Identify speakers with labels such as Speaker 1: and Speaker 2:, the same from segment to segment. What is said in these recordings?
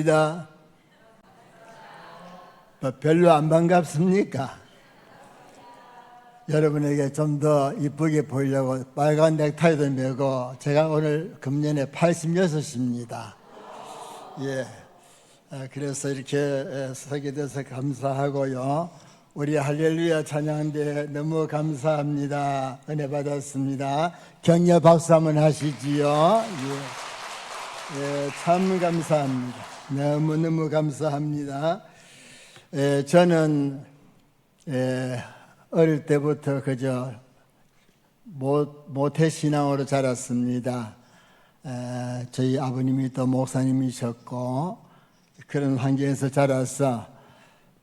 Speaker 1: 반갑습니다. 별로 안 반갑습니까? 여러분에게 좀 더 이쁘게 보이려고 빨간 넥타이도 메고, 제가 오늘 금년에 86입니다. 예. 그래서 이렇게 서게 돼서 감사하고요. 우리 할렐루야 찬양대 너무 감사합니다. 은혜 받았습니다. 격려 박수 한번 하시지요. 예, 참 감사합니다. 너무너무 감사합니다. 저는 어릴 때부터 그저 모태신앙으로 자랐습니다. 저희 아버님이 또 목사님이셨고, 그런 환경에서 자라서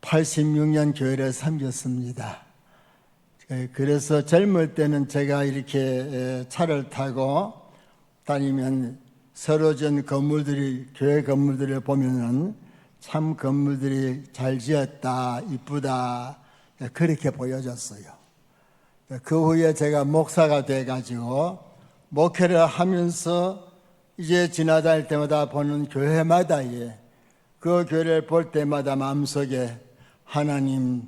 Speaker 1: 86년 교회를 섬겼습니다. 그래서 젊을 때는 제가 이렇게 차를 타고 다니면 서로 전 건물들이, 교회 건물들을 보면은 참 건물들이 잘 지었다, 이쁘다, 그렇게 보여졌어요. 그 후에 제가 목사가 돼가지고 목회를 하면서 이제 지나다닐 때마다 보는 교회마다 그 교회를 볼 때마다 마음속에 하나님,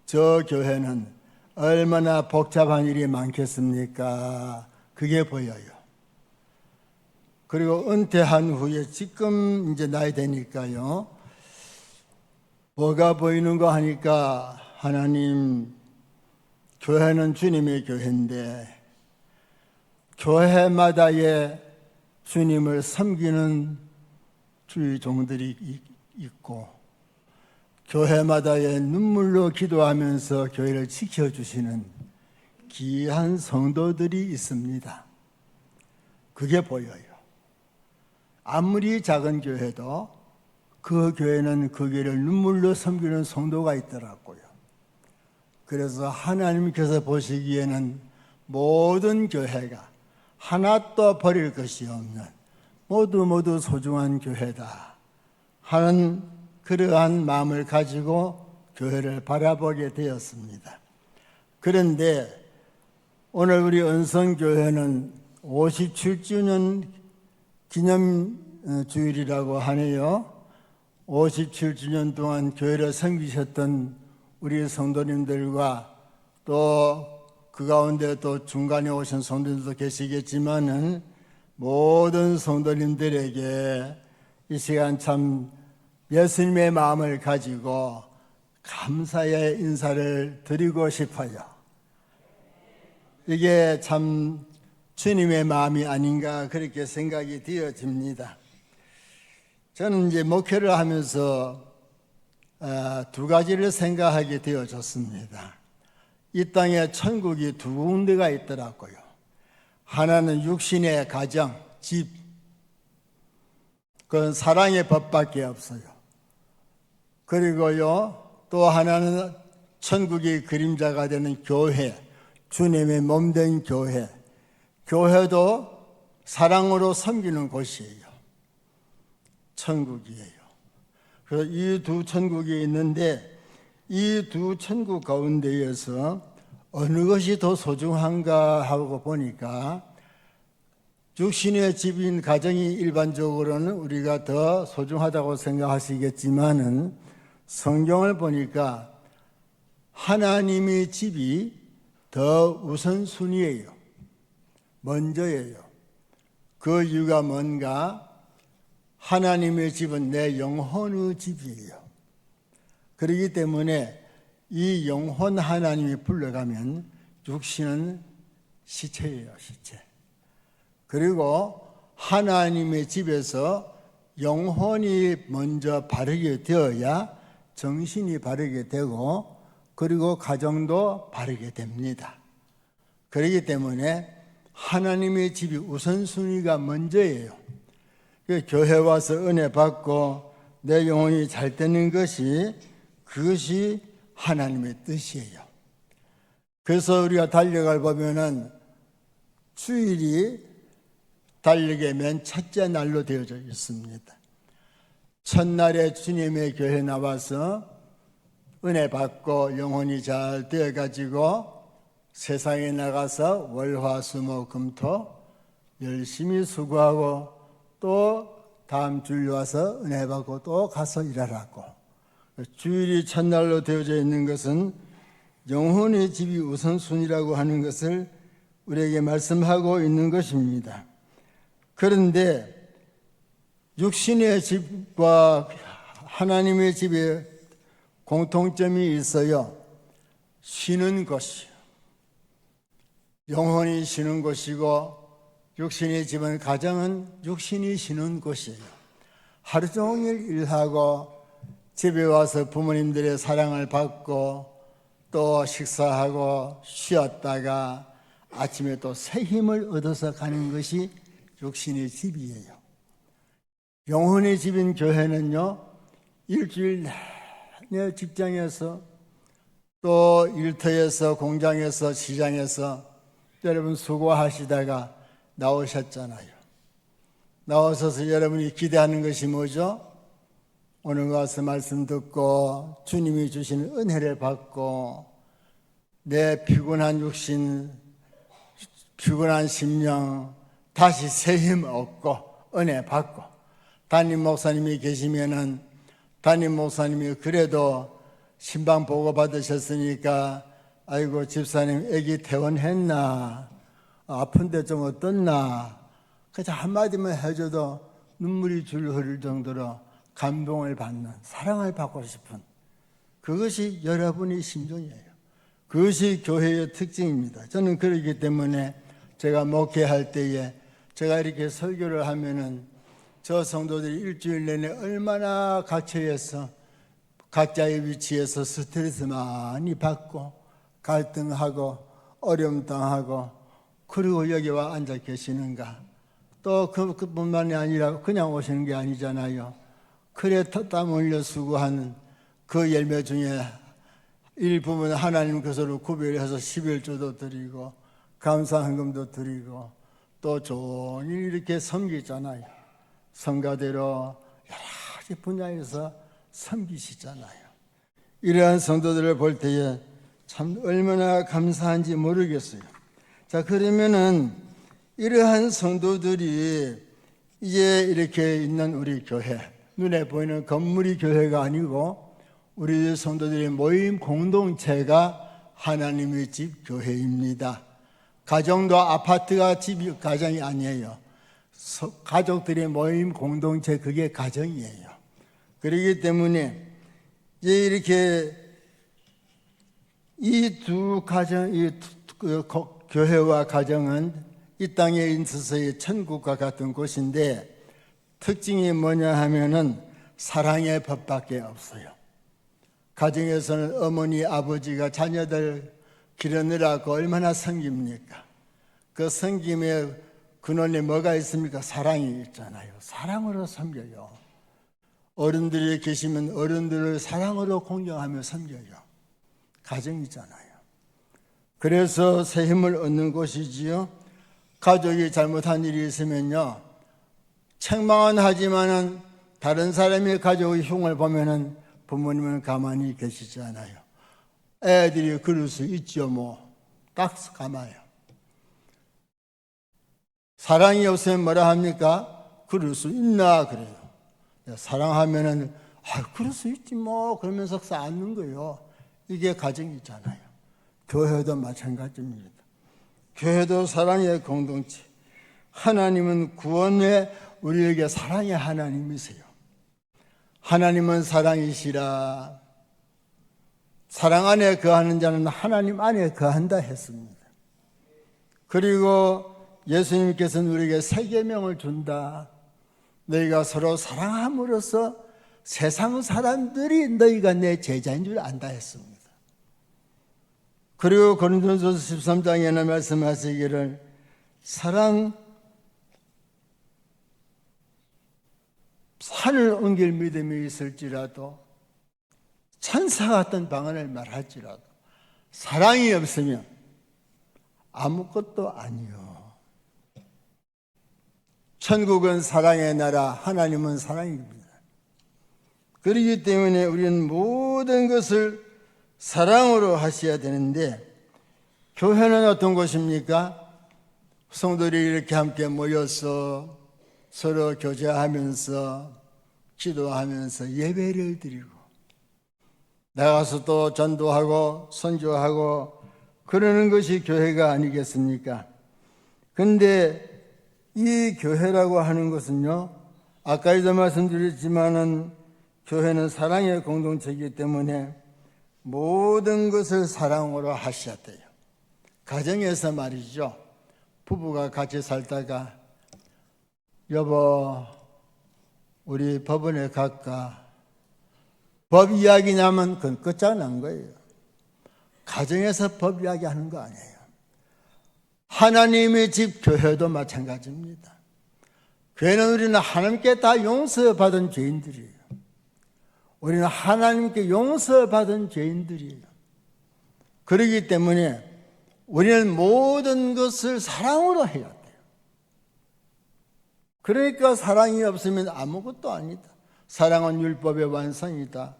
Speaker 1: 저 교회는 얼마나 복잡한 일이 많겠습니까? 그게 보여요. 그리고 은퇴한 후에 지금 이제 나이 되니까요, 뭐가 보이는가 하니까 하나님, 교회는 주님의 교회인데 교회마다의 주님을 섬기는 주의 종들이 있고, 교회마다의 눈물로 기도하면서 교회를 지켜주시는 귀한 성도들이 있습니다. 그게 보여요. 아무리 작은 교회도 그 교회는 그 교회를 눈물로 섬기는 성도가 있더라고요. 그래서 하나님께서 보시기에는 모든 교회가 하나도 버릴 것이 없는 모두 소중한 교회다 하는 그러한 마음을 가지고 교회를 바라보게 되었습니다. 그런데 오늘 우리 은성교회는 57주년 기념주일이라고 하네요. 57주년 동안 교회를 섬기셨던 우리 성도님들과 또 그 가운데 또 중간에 오신 성도님들도 계시겠지만은 모든 성도님들에게 이 시간 참 예수님의 마음을 가지고 감사의 인사를 드리고 싶어요. 이게 참 주님의 마음이 아닌가 그렇게 생각이 되어집니다. 저는 이제 목회를 하면서 두 가지를 생각하게 되어졌습니다. 이 땅에 천국이 두 군데가 있더라고요. 하나는 육신의 가정, 집, 그건 사랑의 법밖에 없어요. 그리고요, 또 하나는 천국의 그림자가 되는 교회, 주님의 몸된 교회. 교회도 사랑으로 섬기는 곳이에요. 천국이에요. 그래서 이 두 천국이 있는데, 이 두 천국 가운데에서 어느 것이 더 소중한가 하고 보니까 육신의 집인 가정이 일반적으로는 우리가 더 소중하다고 생각하시겠지만은 성경을 보니까 하나님의 집이 더 우선순위예요. 먼저예요. 그 이유가 뭔가? 하나님의 집은 내 영혼의 집이에요. 그렇기 때문에 이 영혼 하나님이 불러가면 육신은 시체예요, 시체. 그리고 하나님의 집에서 영혼이 먼저 바르게 되어야 정신이 바르게 되고, 그리고 가정도 바르게 됩니다. 그렇기 때문에 하나님의 집이 우선순위가 먼저예요. 교회 와서 은혜 받고 내 영혼이 잘 되는 것이, 그것이 하나님의 뜻이에요. 그래서 우리가 달력을 보면은 주일이 달력의 맨 첫째 날로 되어져 있습니다. 첫날에 주님의 교회에 나와서 은혜 받고 영혼이 잘 되어가지고 세상에 나가서 월화수목금토 열심히 수고하고 또 다음 주일 와서 은혜 받고 또 가서 일하라고. 주일이 첫날로 되어져 있는 것은 영혼의 집이 우선순위라고 하는 것을 우리에게 말씀하고 있는 것입니다. 그런데 육신의 집과 하나님의 집에 공통점이 있어요. 쉬는 곳이요. 영혼이 쉬는 곳이고 육신의 집은 가정은 육신이 쉬는 곳이에요. 하루 종일 일하고 집에 와서 부모님들의 사랑을 받고 또 식사하고 쉬었다가 아침에 또 새 힘을 얻어서 가는 것이 육신의 집이에요. 영혼의 집인 교회는요, 일주일 내내 직장에서 또 일터에서 공장에서 시장에서 여러분 수고하시다가 나오셨잖아요. 나오셔서 여러분이 기대하는 것이 뭐죠? 오늘 와서 말씀 듣고 주님이 주시는 은혜를 받고 내 피곤한 육신, 피곤한 심령 다시 새 힘 얻고 은혜 받고, 담임 목사님이 계시면은 담임 목사님이 그래도 신방 보고 받으셨으니까 아이고 집사님 애기 퇴원했나, 아픈데 좀 어떻나, 그저 한마디만 해줘도 눈물이 줄 흐를 정도로 감동을 받는, 사랑을 받고 싶은, 그것이 여러분의 심정이에요. 그것이 교회의 특징입니다. 저는 그렇기 때문에 제가 목회할 때에 제가 이렇게 설교를 하면은 저 성도들이 일주일 내내 얼마나 갇혀있어 각자의 위치에서 스트레스 많이 받고 갈등하고 어려움 당하고 그리고 여기 와 앉아 계시는가. 또 그뿐만이 아니라 그냥 오시는 게 아니잖아요. 그래 땀 흘려 수고하는 그 열매 중에 일부분 하나님 것으로 구별해서 11조도 드리고 감사헌금도 드리고 또 종일 이렇게 섬기잖아요. 성가대로 여러 가지 분야에서 섬기시잖아요. 이러한 성도들을 볼 때에 참 얼마나 감사한지 모르겠어요. 자, 그러면은 이러한 성도들이 이제 이렇게 있는 우리 교회, 눈에 보이는 건물이 교회가 아니고 우리 성도들의 모임 공동체가 하나님의 집 교회입니다. 가정도 아파트가 집이 가정이 아니에요. 가족들의 모임 공동체, 그게 가정이에요. 그렇기 때문에 이제 이렇게 이 두 가정, 교회와 가정은 이 땅에 있어서의 천국과 같은 곳인데 특징이 뭐냐 하면은 사랑의 법밖에 없어요. 가정에서는 어머니, 아버지가 자녀들 기르느라고 얼마나 섬깁니까? 그 섬김의 근원에 뭐가 있습니까? 사랑이 있잖아요. 사랑으로 섬겨요. 어른들이 계시면 어른들을 사랑으로 공경하며 섬겨요. 가정이잖아요. 그래서 새 힘을 얻는 곳이지요. 가족이 잘못한 일이 있으면요, 책망은 하지만은 다른 사람의 가족의 흉을 보면은 부모님은 가만히 계시지 않아요. 애들이 그럴 수 있죠. 딱 가만해요. 사랑이 없으면 뭐라 합니까? 그럴 수 있나 그래요. 사랑하면은 그럴 수 있지 그러면서 쌓는 거예요. 이게 가정이잖아요. 교회도 마찬가지입니다. 교회도 사랑의 공동체. 하나님은 구원의 우리에게 사랑의 하나님이세요. 하나님은 사랑이시라. 사랑 안에 거하는 자는 하나님 안에 거한다 했습니다. 그리고 예수님께서는 우리에게 새 계명을 준다. 너희가 서로 사랑함으로써 세상 사람들이 너희가 내 제자인 줄 안다 했습니다. 그리고 고린도전서 13장에는 말씀하시기를 산을 옮길 믿음이 있을지라도 천사 같은 방언을 말할지라도 사랑이 없으면 아무것도 아니요. 천국은 사랑의 나라, 하나님은 사랑입니다. 그렇기 때문에 우리는 모든 것을 사랑으로 하셔야 되는데, 교회는 어떤 곳입니까? 성도들이 이렇게 함께 모여서 서로 교제하면서 기도하면서 예배를 드리고 나가서 또 전도하고 선교하고 그러는 것이 교회가 아니겠습니까? 근데 이 교회라고 하는 것은요, 아까도 말씀드렸지만은 교회는 사랑의 공동체이기 때문에 모든 것을 사랑으로 하셔야 돼요. 가정에서 말이죠. 부부가 같이 살다가 여보 우리 법원에 갈까? 법 이야기 나면 그건 끝장난 거예요. 가정에서 법 이야기 하는 거 아니에요. 하나님의 집 교회도 마찬가지입니다. 교회는 우리는 하나님께 다 용서받은 죄인들이에요. 우리는 하나님께 용서받은 죄인들이에요. 그렇기 때문에 우리는 모든 것을 사랑으로 해야 돼요. 그러니까 사랑이 없으면 아무것도 아니다. 사랑은 율법의 완성이다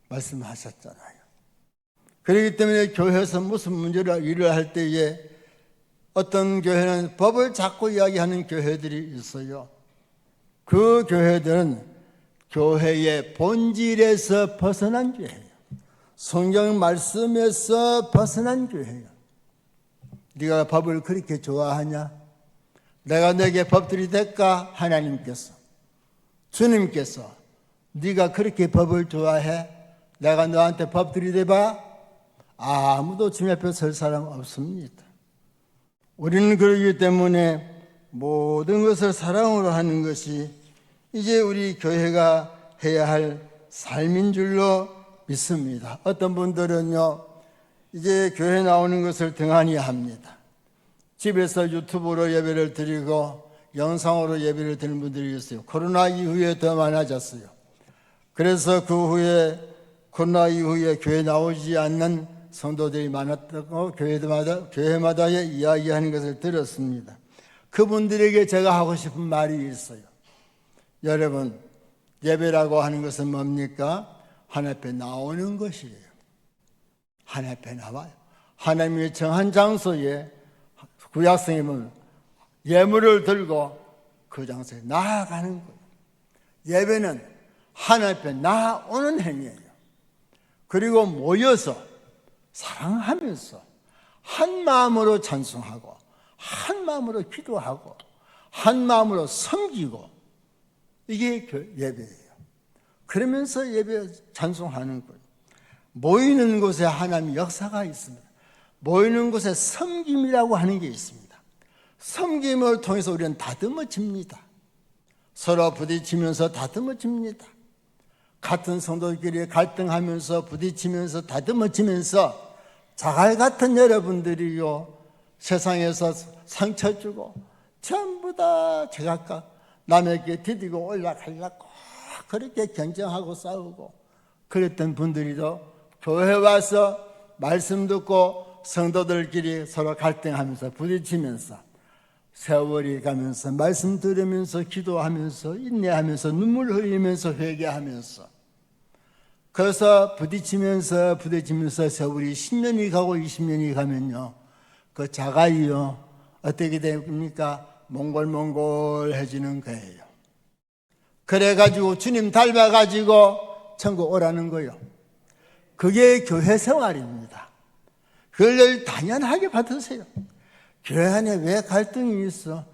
Speaker 1: 말씀하셨잖아요. 그렇기 때문에 교회에서 무슨 문제를 일을 할 때에 어떤 교회는 법을 자꾸 이야기하는 교회들이 있어요. 그 교회들은 교회의 본질에서 벗어난 교회예요. 성경 말씀에서 벗어난 교회예요. 네가 법을 그렇게 좋아하냐? 내가 내게 법들이 될까? 하나님께서, 주님께서 네가 그렇게 법을 좋아해? 내가 너한테 법들이 돼봐? 아무도 주님 앞에 설 사람 없습니다. 우리는 그러기 때문에 모든 것을 사랑으로 하는 것이 이제 우리 교회가 해야 할 삶인 줄로 믿습니다. 어떤 분들은요, 이제 교회 나오는 것을 등한히 합니다. 집에서 유튜브로 예배를 드리고 영상으로 예배를 드리는 분들이 있어요. 코로나 이후에 더 많아졌어요. 그래서 그 후에 코로나 이후에 교회 나오지 않는 성도들이 많았다고 교회마다 이야기하는 것을 들었습니다. 그분들에게 제가 하고 싶은 말이 있어요. 여러분, 예배라고 하는 것은 뭡니까? 하나님 앞에 나오는 것이에요. 하나님 앞에 나와요. 하나님의 정한 장소에 구약성이면 예물을 들고 그 장소에 나아가는 거예요. 예배는 하나님 앞에 나아오는 행위예요. 그리고 모여서 사랑하면서 한 마음으로 찬송하고 한 마음으로 기도하고 한 마음으로 섬기고 이게 예배예요. 그러면서 예배 찬송하는 거예요. 모이는 곳에 하나님의 역사가 있습니다. 모이는 곳에 섬김이라고 하는 게 있습니다. 섬김을 통해서 우리는 다듬어집니다. 서로 부딪히면서 다듬어집니다. 같은 성도끼리 갈등하면서 부딪히면서 다듬어지면서 자갈 같은 여러분들이요, 세상에서 상처 주고 전부 다 제각각 남에게 디디고 올라가려고 그렇게 경쟁하고 싸우고 그랬던 분들이도 교회 와서 말씀 듣고 성도들끼리 서로 갈등하면서 부딪히면서 세월이 가면서 말씀 들으면서 기도하면서 인내하면서 눈물 흘리면서 회개하면서 그래서 부딪히면서 세월이 10년이 가고 20년이 가면요, 그 자가이요 어떻게 됩니까? 몽골몽골해지는 거예요. 그래가지고 주님 닮아가지고 천국 오라는 거예요. 그게 교회 생활입니다. 그걸 당연하게 받으세요. 교회 안에 왜 갈등이 있어?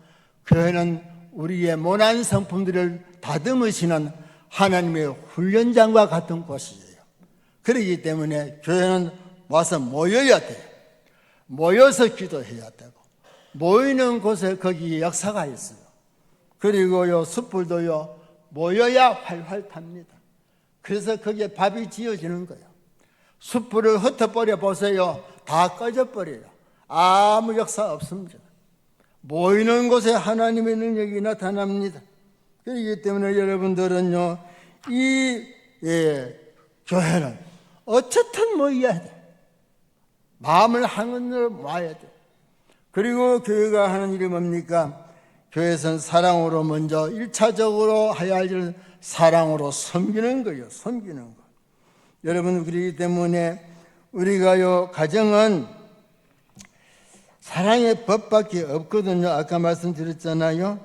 Speaker 1: 교회는 우리의 모난 성품들을 다듬으시는 하나님의 훈련장과 같은 곳이에요. 그렇기 때문에 교회는 와서 모여야 돼요. 모여서 기도해야 되고 모이는 곳에 거기 역사가 있어요. 그리고요, 숯불도요 모여야 활활 탑니다. 그래서 거기에 밥이 지어지는 거예요. 숯불을 흩어버려 보세요. 다 꺼져버려요. 아무 역사 없습니다. 모이는 곳에 하나님의 능력이 나타납니다. 그렇기 때문에 여러분들은요, 교회는 어쨌든 모여야 돼. 마음을 한건으로 모아야 돼. 그리고 교회가 하는 일이 뭡니까? 교회에서는 사랑으로 먼저 1차적으로 해야 할 일은 사랑으로 섬기는 거예요. 섬기는 거. 여러분, 그렇기 때문에 우리가요, 가정은 사랑의 법밖에 없거든요. 아까 말씀드렸잖아요.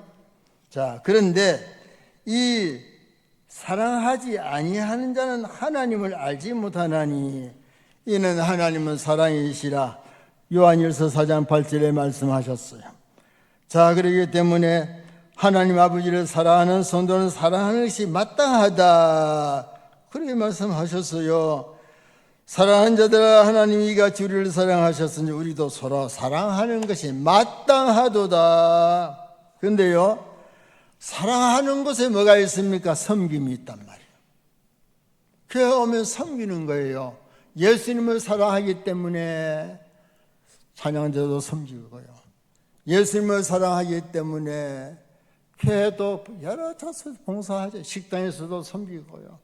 Speaker 1: 자, 그런데 이 사랑하지 아니하는 자는 하나님을 알지 못하나니 이는 하나님은 사랑이시라 요한일서 4장 8절에 말씀하셨어요. 자, 그렇기 때문에 하나님 아버지를 사랑하는 성도는 사랑하는 것이 마땅하다 그렇게 말씀하셨어요. 사랑하는 자들아 하나님이 이같이 우리를 사랑하셨으니 우리도 서로 사랑하는 것이 마땅하도다. 그런데요, 사랑하는 곳에 뭐가 있습니까? 섬김이 있단 말이에요. 교회 오면 섬기는 거예요. 예수님을 사랑하기 때문에 찬양자도 섬기고요. 예수님을 사랑하기 때문에 교회도 여러 곳에서 봉사하죠. 식당에서도 섬기고요.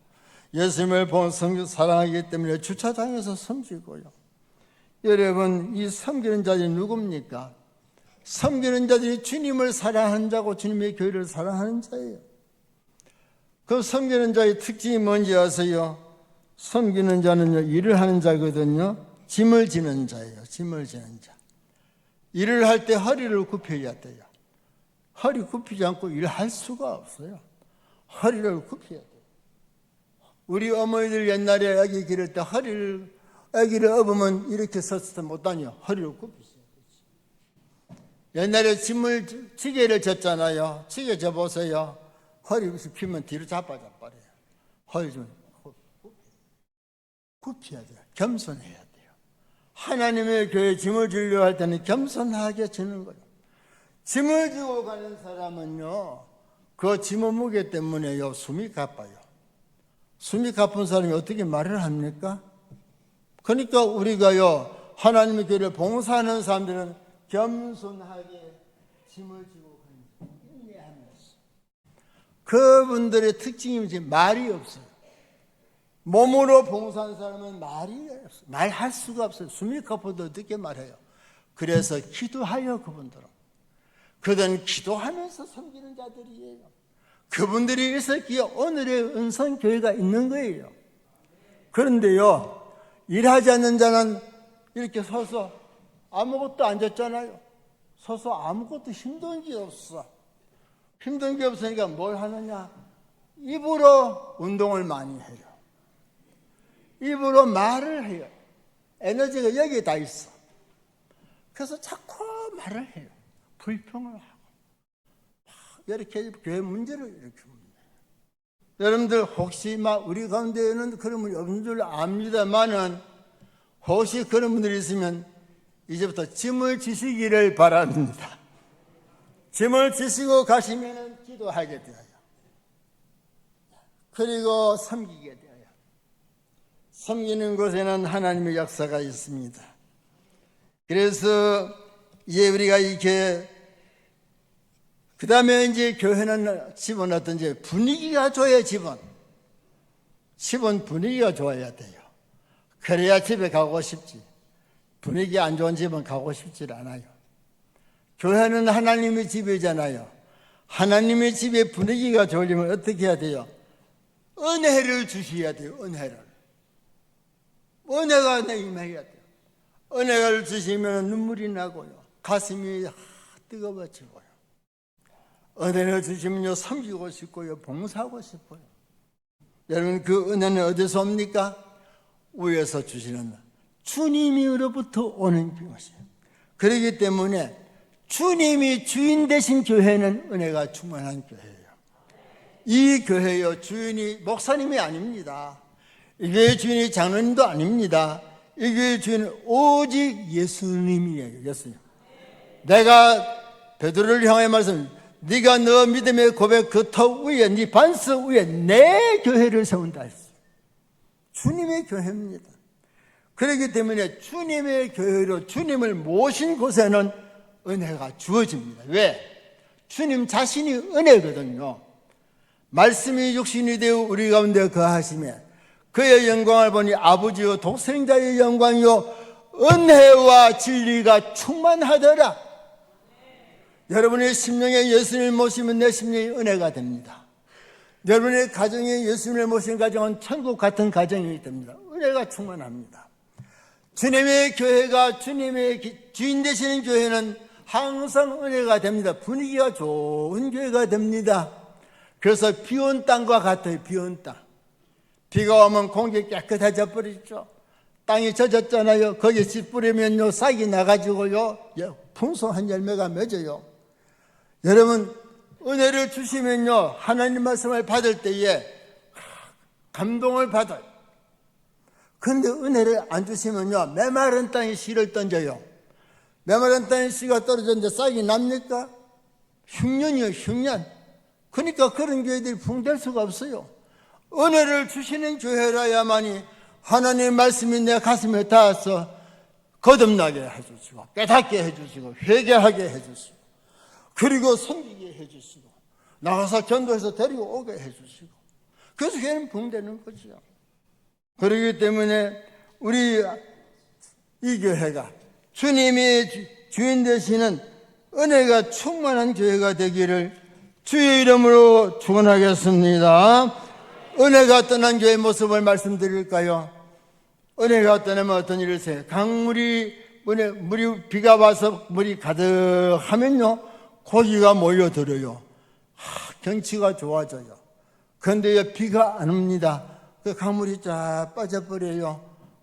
Speaker 1: 예수님을 사랑하기 때문에 주차장에서 섬기고요. 여러분, 이 섬기는 자들이 누굽니까? 섬기는 자들이 주님을 사랑하는 자고 주님의 교회를 사랑하는 자예요. 그 섬기는 자의 특징이 뭔지 아세요? 섬기는 자는요, 일을 하는 자거든요. 짐을 지는 자예요. 짐을 지는 자. 일을 할 때 허리를 굽혀야 돼요. 허리 굽히지 않고 일할 수가 없어요. 허리를 굽혀야 돼요. 우리 어머니들 옛날에 아기 기를 때 아기를 업으면 이렇게 서서 못다녀. 허리를 굽히세요. 옛날에 지게를 졌잖아요. 지게 져보세요. 허리 피면 뒤로 자빠져버려요. 허리 좀 굽혀야 돼요. 겸손해야 돼요. 하나님의 교회에 짐을 지려고 할 때는 겸손하게 지는 거예요. 짐을 지고 가는 사람은요, 그 짐의 무게 때문에요, 숨이 가빠요. 숨이 가쁜 사람이 어떻게 말을 합니까? 그러니까 우리가요, 하나님의 교회를 봉사하는 사람들은 겸손하게 짐을 지고 가는 인내하면서. 그분들의 특징이 이제 말이 없어요. 몸으로 봉사하는 사람은 말이 없어요. 말할 수가 없어요. 숨이 가빠도 어떻게 말해요? 그래서 기도하여 그들은 기도하면서 섬기는 자들이에요. 그분들이 있었기에 오늘의 은선교회가 있는 거예요. 그런데요, 일하지 않는 자는 이렇게 서서 아무것도 안 졌잖아요. 서서 아무것도 힘든 게 없어. 힘든 게 없으니까 뭘 하느냐? 입으로 운동을 많이 해요. 입으로 말을 해요. 에너지가 여기에 다 있어. 그래서 자꾸 말을 해요. 불평을 하고. 이렇게 교회 문제를 일으킵니다. 여러분들 혹시 우리 가운데에는 그런 분이 없는 줄 압니다만은 혹시 그런 분들이 있으면 이제부터 짐을 지시기를 바랍니다. 짐을 지시고 가시면 기도하게 되어요. 그리고 섬기게 되어요. 섬기는 곳에는 하나님의 역사가 있습니다. 그래서 이제 우리가 이렇게 그 다음에 이제 교회는 집은 어떤지 분위기가 좋아야 집은 분위기가 좋아야 돼요. 그래야 집에 가고 싶지. 분위기 안 좋은 집은 가고 싶지 않아요. 교회는 하나님의 집이잖아요. 하나님의 집에 분위기가 좋으려면 어떻게 해야 돼요? 은혜를 주셔야 돼요. 은혜가 내 임해야 돼요. 은혜를 주시면 눈물이 나고요. 가슴이 뜨거워지고요. 은혜를 주시면요, 섬기고 싶고요, 봉사하고 싶어요. 여러분, 그 은혜는 어디서 옵니까? 위에서 주시는 주님으로부터 오는 것이에요. 그렇기 때문에 주님이 주인 되신 교회는 은혜가 충만한 교회예요. 이 교회요, 주인이 목사님이 아닙니다. 이 교회 주인이 장로님도 아닙니다. 이 교회 주인은 오직 예수님이에요. 예수님. 내가 베드로를 향해 말씀, 네가 너 믿음의 고백 그 터 위에, 네 반석 위에 내 교회를 세운다 했어요. 주님의 교회입니다. 그렇기 때문에 주님의 교회로 주님을 모신 곳에는 은혜가 주어집니다. 왜? 주님 자신이 은혜거든요. 말씀이 육신이 되어 우리 가운데 거하시며 그의 영광을 보니 아버지요 독생자의 영광이요 은혜와 진리가 충만하더라. 여러분의 심령에 예수님을 모시면 내 심령이 은혜가 됩니다. 여러분의 가정에 예수님을 모신 가정은 천국 같은 가정이 됩니다. 은혜가 충만합니다. 주님의 교회가 주님의 주인 되시는 교회는 항상 은혜가 됩니다. 분위기가 좋은 교회가 됩니다. 그래서 비온 땅과 같아요. 비온 땅. 비가 오면 공기 깨끗해져 버리죠. 땅이 젖었잖아요. 거기에 씨 뿌리면요 싹이 나가지고요 풍성한 열매가 맺어요. 여러분 은혜를 주시면요 하나님 말씀을 받을 때에 감동을 받아요. 그런데 은혜를 안 주시면요 메마른 땅에 씨를 던져요. 메마른 땅에 씨가 떨어졌는데 싹이 납니까? 흉년이요 흉년. 그러니까 그런 교회들이 붕될 수가 없어요. 은혜를 주시는 교회라야만이 하나님의 말씀이 내 가슴에 닿아서 거듭나게 해주시고 깨닫게 해주시고 회개하게 해주시고 그리고 섬기게 해주시고 나가서 전도해서 데리고 오게 해주시고 그래서 교회는 붕대는 거죠. 그렇기 때문에 우리 이 교회가 주님이 주인 되시는 은혜가 충만한 교회가 되기를 주의 이름으로 축원하겠습니다. 은혜가 떠난 교회의 모습을 말씀드릴까요? 은혜가 떠나면 어떤 일을 해요? 강물이 물이 비가 와서 물이 가득하면요 고기가 몰려들어요. 경치가 좋아져요. 그런데 비가 안 옵니다. 그 강물이 쫙 빠져버려요.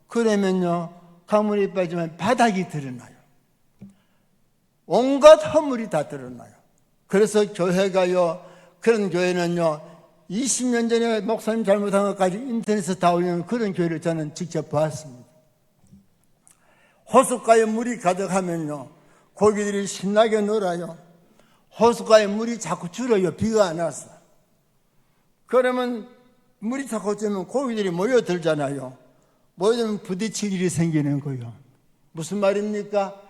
Speaker 1: 그러면요 강물이 빠지면 바닥이 드러나요. 온갖 허물이 다 드러나요. 그래서 교회가요 그런 교회는요 20년 전에 목사님 잘못한 것까지 인터넷에 다 올리는 그런 교회를 저는 직접 보았습니다. 호숫가에 물이 가득하면요 고기들이 신나게 놀아요. 호숫가에 물이 자꾸 줄어요. 비가 안 와서. 그러면 물이 자꾸 줄면 고기들이 모여들잖아요. 모여들면 부딪힐 일이 생기는 거예요. 무슨 말입니까?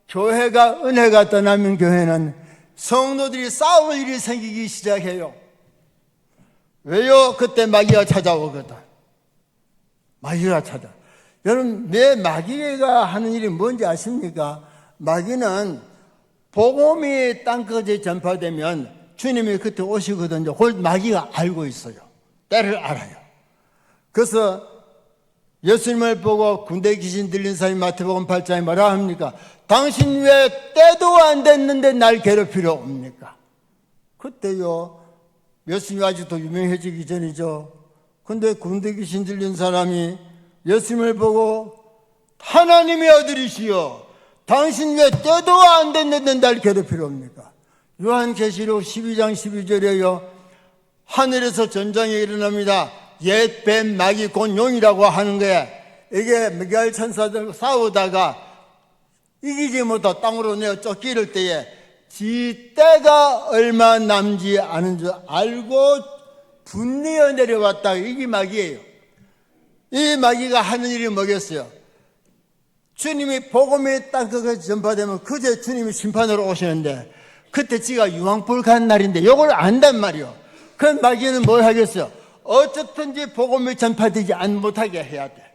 Speaker 1: 교회가 은혜가 떠나면 교회는 성도들이 싸울 일이 생기기 시작해요. 왜요? 그때 마귀가 찾아오거든. 마귀가 찾아. 여러분, 왜 마귀가 하는 일이 뭔지 아십니까? 마귀는 복음이 땅끝에 전파되면 주님이 그때 오시거든요. 그걸 마귀가 알고 있어요. 때를 알아요. 그래서 예수님을 보고 군대 귀신 들린 사람이 마태복음 8장에 뭐라 합니까? 당신 왜 때도 안 됐는데 날 괴롭히러 옵니까? 그때요. 예수님이 아직도 유명해지기 전이죠. 근데 군대 귀신 들린 사람이 예수님을 보고 하나님의 아들이시여 당신 왜 때도 안 됐는데 날 괴롭히러 옵니까? 요한계시록 12장 12절에요 하늘에서 전쟁이 일어납니다. 옛 뱀 마귀 곧 용이라고 하는 거예요. 이게 미가엘 천사들 싸우다가 이기지 못하고 땅으로 내어 쫓기를 때에 지 때가 얼마 남지 않은 줄 알고 분내어 내려왔다. 이게 마귀예요. 이 마귀가 하는 일이 뭐겠어요? 주님이 복음의 땅끝에 전파되면 그제 주님이 심판으로 오시는데 그때 지가 유황불 간 날인데 이걸 안단 말이요. 그 마귀는 뭘 하겠어요? 어쨌든지 복음이 전파되지 못하게 해야 돼.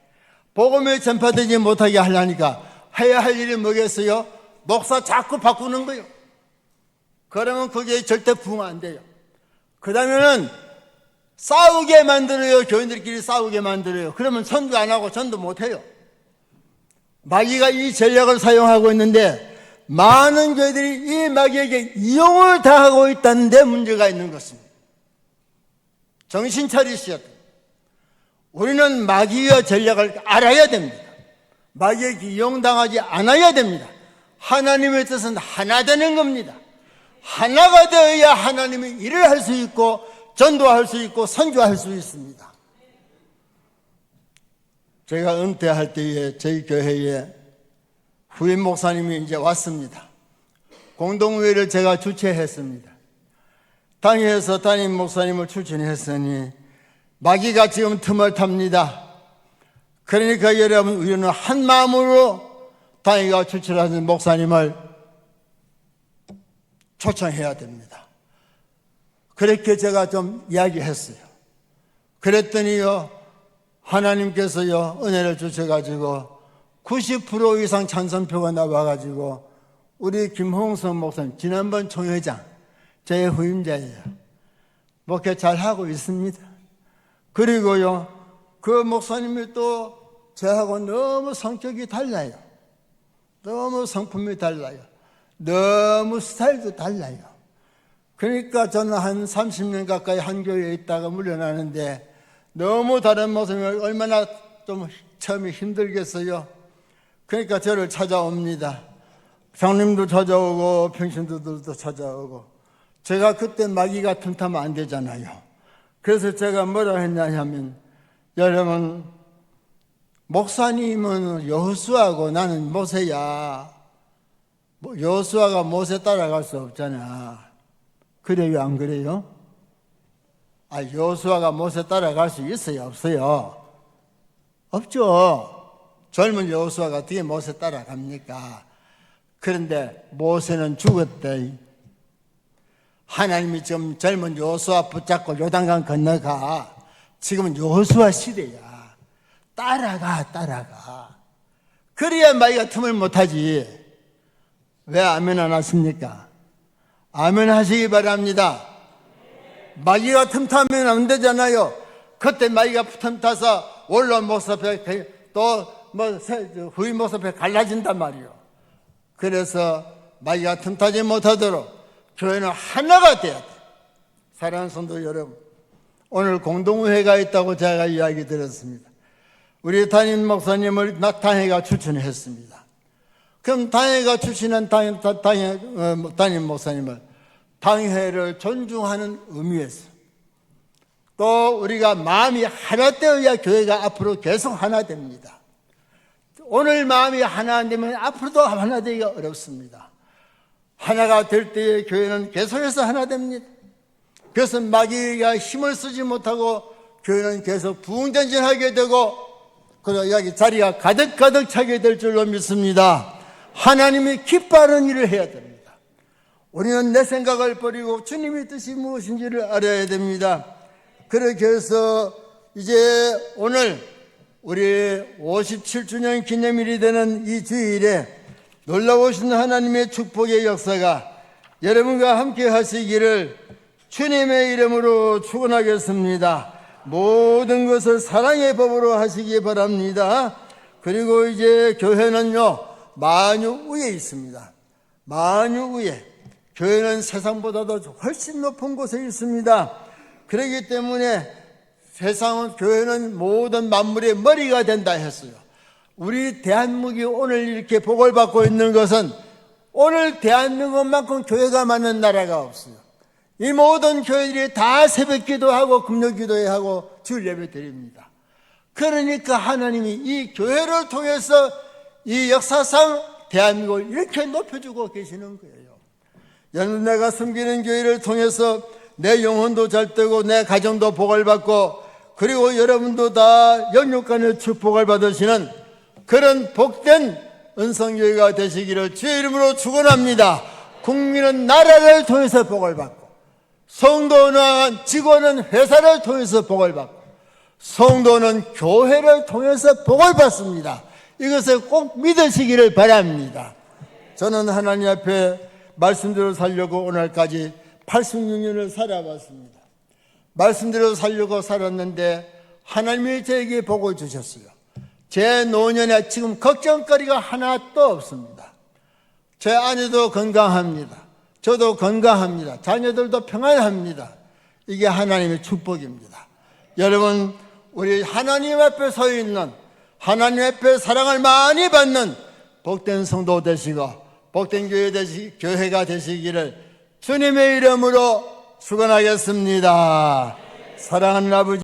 Speaker 1: 복음이 전파되지 못하게 하려니까 해야 할 일이 뭐겠어요? 목사 자꾸 바꾸는 거예요. 그러면 그게 절대 부흥 안 돼요. 그 다음에는 싸우게 만들어요. 교인들끼리 싸우게 만들어요. 그러면 선교 안 하고 전도 못 해요. 마귀가 이 전략을 사용하고 있는데 많은 교회들이 이 마귀에게 이용을 당하고 있다는 데 문제가 있는 것입니다. 정신 차리셔야 돼요. 우리는 마귀의 전략을 알아야 됩니다. 마귀에게 이용당하지 않아야 됩니다. 하나님의 뜻은 하나 되는 겁니다. 하나가 되어야 하나님이 일을 할 수 있고 전도할 수 있고 선교할 수 있습니다. 제가 은퇴할 때에 저희 교회에 후임 목사님이 이제 왔습니다. 공동회의를 제가 주최했습니다. 당회에서 담임 목사님을 추천했으니 마귀가 지금 틈을 탑니다. 그러니까 여러분 우리는 한 마음으로 당회가 추천하는 목사님을 초청해야 됩니다. 그렇게 제가 좀 이야기했어요. 그랬더니요 하나님께서요 은혜를 주셔가지고 90% 이상 찬성표가 나와가지고 우리 김홍성 목사님 지난번 총회장 제 후임자예요. 목회 잘하고 있습니다. 그리고요 그 목사님이 또 저하고 너무 성격이 달라요. 너무 성품이 달라요. 너무 스타일도 달라요. 그러니까 저는 한 30년 가까이 한 교회에 있다가 물러나는데 너무 다른 모습이 얼마나 좀 처음에 힘들겠어요. 그러니까 저를 찾아옵니다. 장님도 찾아오고 평신도들도 찾아오고. 제가 그때 마귀가 틈타면 안 되잖아요. 그래서 제가 뭐라 했냐 하면, 여러분, 목사님은 여호수아고 나는 모세야. 여호수아가 모세 따라갈 수 없잖아. 그래요, 안 그래요? 여호수아가 모세 따라갈 수 있어요, 없어요? 없죠. 젊은 여호수아가 어떻게 모세 따라갑니까? 그런데 모세는 죽었대. 하나님이 지금 젊은 여호수아 붙잡고 요단강 건너가. 지금은 여호수아 시대야. 따라가. 그래야 마귀가 틈을 못하지. 왜 아멘 안 하십니까? 아멘 하시기 바랍니다. 마귀가 틈타면 안 되잖아요. 그때 마귀가 틈타서 원로 모습에 또 후임 모습에 갈라진단 말이에요. 그래서 마귀가 틈타지 못하도록 교회는 하나가 돼야 돼. 사랑하는 성도 여러분, 오늘 공동회가 있다고 제가 이야기 들었습니다. 우리 담임 목사님을 당회가 추천했습니다. 그럼 당회가 추천한 담임 목사님을 당회를 존중하는 의미에서 또 우리가 마음이 하나 되어야 교회가 앞으로 계속 하나 됩니다. 오늘 마음이 하나 안 되면 앞으로도 하나 되기가 어렵습니다. 하나가 될 때에 교회는 계속해서 하나 됩니다. 그래서 마귀가 힘을 쓰지 못하고 교회는 계속 부흥전진하게 되고 그리고 여기 자리가 가득 차게 될 줄로 믿습니다. 하나님이 기뻐하는 일을 해야 됩니다. 우리는 내 생각을 버리고 주님의 뜻이 무엇인지를 알아야 됩니다. 그렇게 해서 이제 오늘 우리 57주년 기념일이 되는 이 주일에 놀라우신 하나님의 축복의 역사가 여러분과 함께 하시기를 주님의 이름으로 축원하겠습니다. 모든 것을 사랑의 법으로 하시기 바랍니다. 그리고 이제 교회는요, 만유 위에 있습니다. 만유 위에. 교회는 세상보다도 훨씬 높은 곳에 있습니다. 그렇기 때문에 세상은, 교회는 모든 만물의 머리가 된다 했어요. 우리 대한민국이 오늘 이렇게 복을 받고 있는 것은 오늘 대한민국만큼 교회가 많은 나라가 없어요. 이 모든 교회들이 다 새벽 기도하고 금요 기도하고 주일 예배 드립니다. 그러니까 하나님이 이 교회를 통해서 이 역사상 대한민국을 이렇게 높여주고 계시는 거예요. 여러분, 내가 섬기는 교회를 통해서 내 영혼도 잘 되고 내 가정도 복을 받고 그리고 여러분도 다 영육간의 축복을 받으시는 그런 복된 은성교회가 되시기를 주의 이름으로 축원합니다. 국민은 나라를 통해서 복을 받고 성도는 직원은 회사를 통해서 복을 받고 성도는 교회를 통해서 복을 받습니다. 이것을 꼭 믿으시기를 바랍니다. 저는 하나님 앞에 말씀대로 살려고 오늘까지 86년을 살아봤습니다. 말씀대로 살려고 살았는데 하나님이 저에게 복을 주셨어요. 제 노년에 지금 걱정거리가 하나도 없습니다. 제 아내도 건강합니다. 저도 건강합니다. 자녀들도 평안합니다. 이게 하나님의 축복입니다. 여러분, 우리 하나님 앞에 서 있는, 하나님 앞에 사랑을 많이 받는 복된 성도 되시고 복된 교회가 되시기를 주님의 이름으로 축원하겠습니다. 사랑하는 아버지,